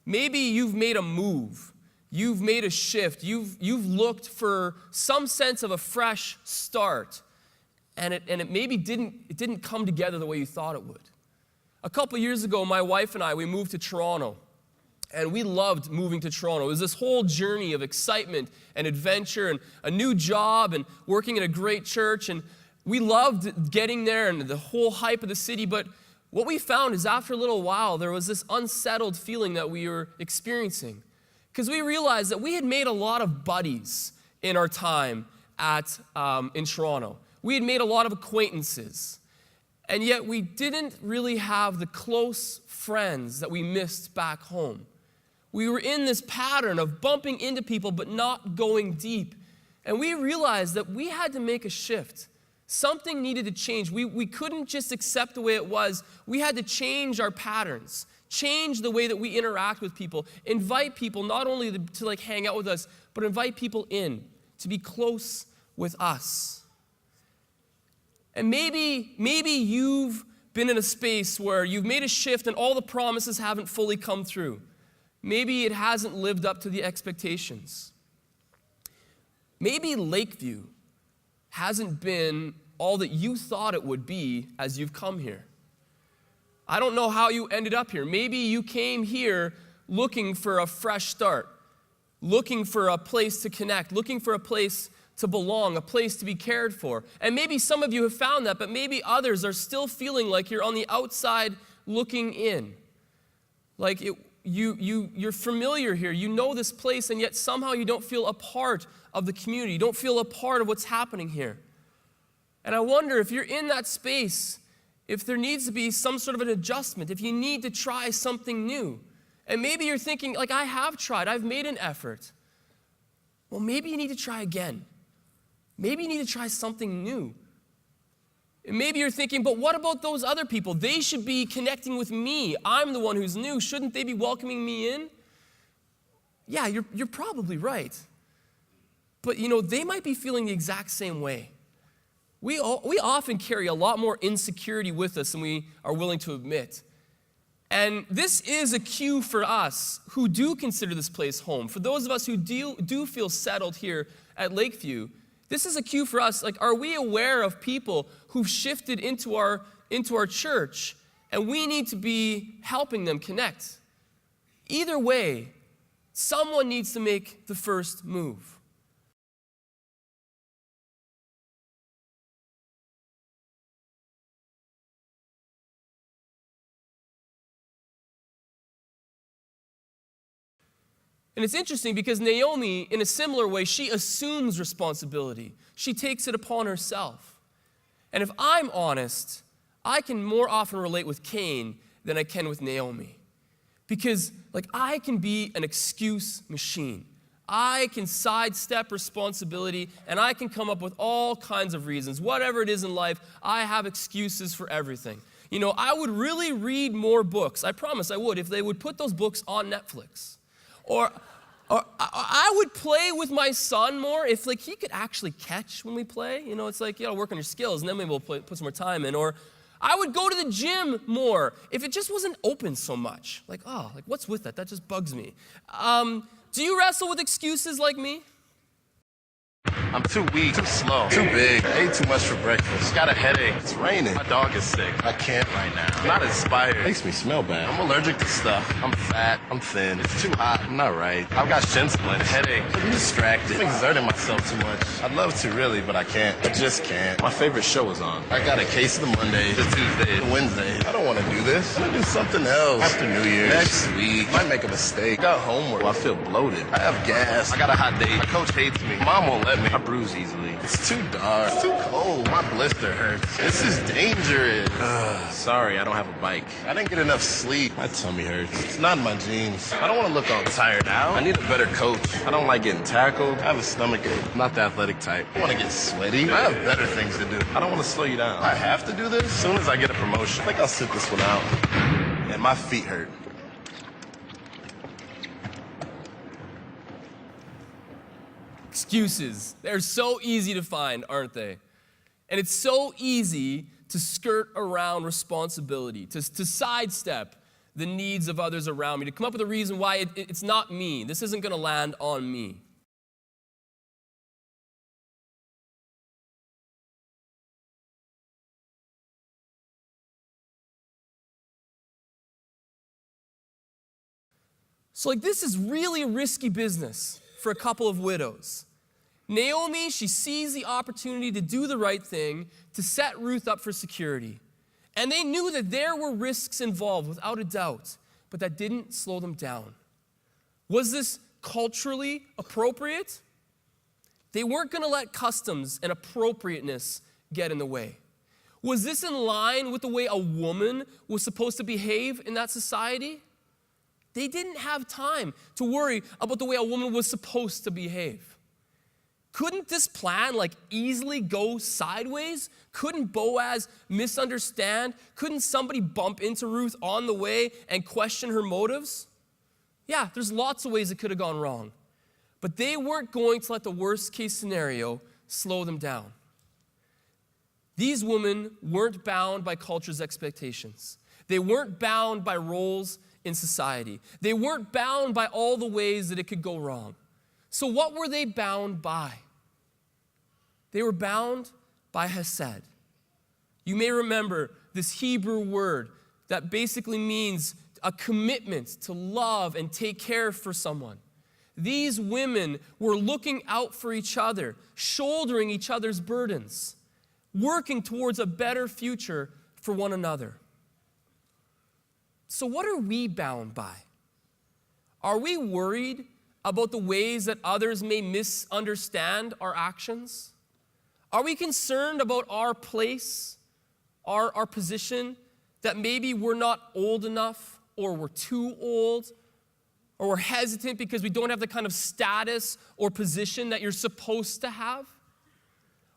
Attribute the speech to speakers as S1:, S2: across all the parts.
S1: Maybe you've made a move. You've made a shift. You've looked for some sense of a fresh start. And it maybe didn't come together the way you thought it would. A couple years ago, my wife and I, we moved to Toronto. And we loved moving to Toronto. It was this whole journey of excitement and adventure and a new job and working in a great church. And we loved getting there and the whole hype of the city. But what we found is after a little while, there was this unsettled feeling that we were experiencing. Because we realized that we had made a lot of buddies in our time in Toronto. We had made a lot of acquaintances. And yet we didn't really have the close friends that we missed back home. We were in this pattern of bumping into people but not going deep. And we realized that we had to make a shift. Something needed to change. We couldn't just accept the way it was. We had to change our patterns, change the way that we interact with people, invite people not only to like hang out with us, but invite people in to be close with us. And maybe you've been in a space where you've made a shift and all the promises haven't fully come through. Maybe it hasn't lived up to the expectations. Maybe Lakeview hasn't been all that you thought it would be as you've come here. I don't know how you ended up here. Maybe you came here looking for a fresh start, looking for a place to connect, looking for a place to belong, a place to be cared for. And maybe some of you have found that, but maybe others are still feeling like you're on the outside looking in. Like you're familiar here, you know this place, and yet somehow you don't feel a part of the community. You don't feel a part of what's happening here. And I wonder if you're in that space, if there needs to be some sort of an adjustment, if you need to try something new. And maybe you're thinking, like, I have tried, I've made an effort. Well, maybe you need to try again. Maybe you need to try something new. And maybe you're thinking, but what about those other people? They should be connecting with me. I'm the one who's new. Shouldn't they be welcoming me in? Yeah, you're probably right. But, they might be feeling the exact same way. We often carry a lot more insecurity with us than we are willing to admit. And this is a cue for us who do consider this place home. For those of us who do feel settled here at Lakeview, this is a cue for us. Like, are we aware of people who've shifted into our church, and we need to be helping them connect? Either way, someone needs to make the first move. And it's interesting because Naomi, in a similar way, she assumes responsibility. She takes it upon herself. And if I'm honest, I can more often relate with Cain than I can with Naomi. Because, I can be an excuse machine. I can sidestep responsibility, and I can come up with all kinds of reasons. Whatever it is in life, I have excuses for everything. I would really read more books. I promise I would, if they would put those books on Netflix. Or I would play with my son more if he could actually catch when we play. It's you gotta work on your skills, and then maybe we'll put some more time in. Or I would go to the gym more if it just wasn't open so much. What's with that? That just bugs me. Do you wrestle with excuses like me?
S2: I'm too weak, too slow, too big. I ate too much for breakfast. Got a headache. It's raining. My dog is sick. I can't right now. I'm not inspired. Makes me smell bad. I'm allergic to stuff. I'm fat. I'm thin. It's too hot. I'm not right. I've got shin splints, headache. I'm distracted. I'm exerting myself too much. I'd love to really, but I can't. I just can't. My favorite show is on. I got a case of the Mondays, the Tuesdays, the Wednesdays. I don't want to do this. I'm going to do something else. After New Year's. Next week. Might make a mistake. I got homework. I feel bloated. I have gas. I got a hot date. My coach hates me. Mom won't let me. I bruise easily. It's too dark. It's too cold. My blister hurts. This is dangerous. Sorry, I don't have a bike. I didn't get enough sleep. My tummy hurts. It's not in my jeans. I don't want to look all tired out. I need a better coach. I don't like getting tackled. I have a stomach ache. I'm not the athletic type. I want to get sweaty. I have better things to do. I don't want to slow you down. I have to do this? As soon as I get a promotion, I think I'll sit this one out. And my feet hurt.
S1: Excuses. They're so easy to find, aren't they? And it's so easy to skirt around responsibility, to sidestep the needs of others around me, to come up with a reason why it's not me. This isn't going to land on me. So this is really a risky business for a couple of widows. Naomi, she sees the opportunity to do the right thing, to set Ruth up for security. And they knew that there were risks involved, without a doubt, but that didn't slow them down. Was this culturally appropriate? They weren't going to let customs and appropriateness get in the way. Was this in line with the way a woman was supposed to behave in that society? They didn't have time to worry about the way a woman was supposed to behave. Couldn't this plan easily go sideways? Couldn't Boaz misunderstand? Couldn't somebody bump into Ruth on the way and question her motives? Yeah, there's lots of ways it could have gone wrong. But they weren't going to let the worst case scenario slow them down. These women weren't bound by culture's expectations. They weren't bound by roles in society. They weren't bound by all the ways that it could go wrong. So what were they bound by? They were bound by hesed. You may remember this Hebrew word that basically means a commitment to love and take care for someone. These women were looking out for each other, shouldering each other's burdens, working towards a better future for one another. So what are we bound by? Are we worried about the ways that others may misunderstand our actions? Are we concerned about our place, our position, that maybe we're not old enough, or we're too old, or we're hesitant because we don't have the kind of status or position that you're supposed to have?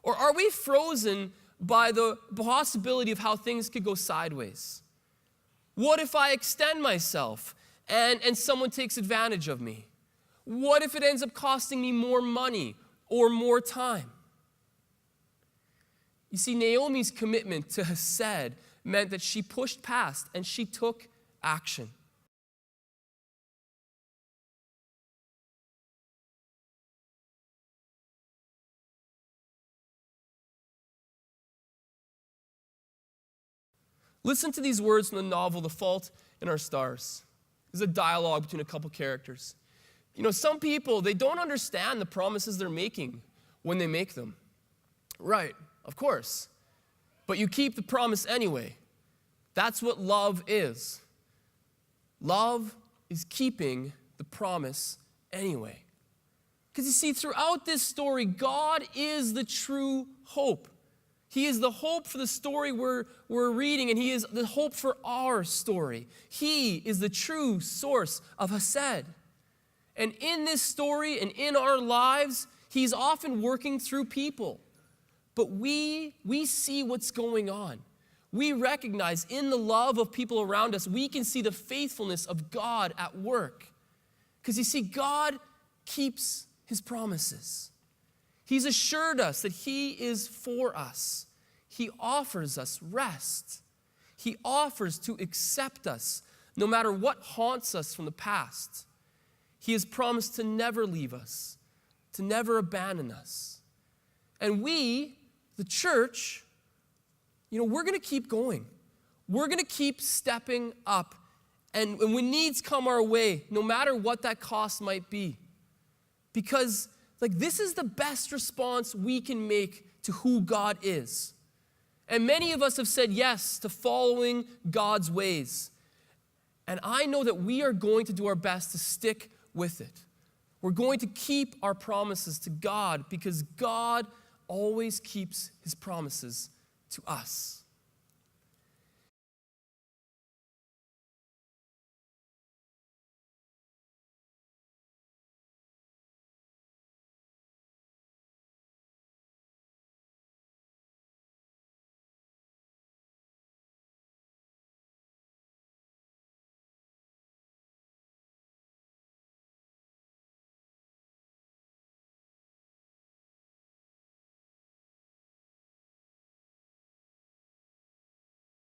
S1: Or are we frozen by the possibility of how things could go sideways? What if I extend myself and someone takes advantage of me? What if it ends up costing me more money or more time? You see, Naomi's commitment to hesed meant that she pushed past and she took action. Listen to these words from the novel, The Fault in Our Stars. There's a dialogue between a couple characters. Some people, they don't understand the promises they're making when they make them. Right, of course. But you keep the promise anyway. That's what love is. Love is keeping the promise anyway. Because you see, throughout this story, God is the true hope. He is the hope for the story we're reading, and He is the hope for our story. He is the true source of hesed. And in this story and in our lives, He's often working through people. But we see what's going on. We recognize in the love of people around us, we can see the faithfulness of God at work. Because you see, God keeps His promises. He's assured us that He is for us. He offers us rest. He offers to accept us no matter what haunts us from the past. He has promised to never leave us, to never abandon us. And we, the church, we're going to keep going. We're going to keep stepping up. And when needs come our way, no matter what that cost might be. Because this is the best response we can make to who God is. And many of us have said yes to following God's ways. And I know that we are going to do our best to stick with it. We're going to keep our promises to God because God always keeps His promises to us.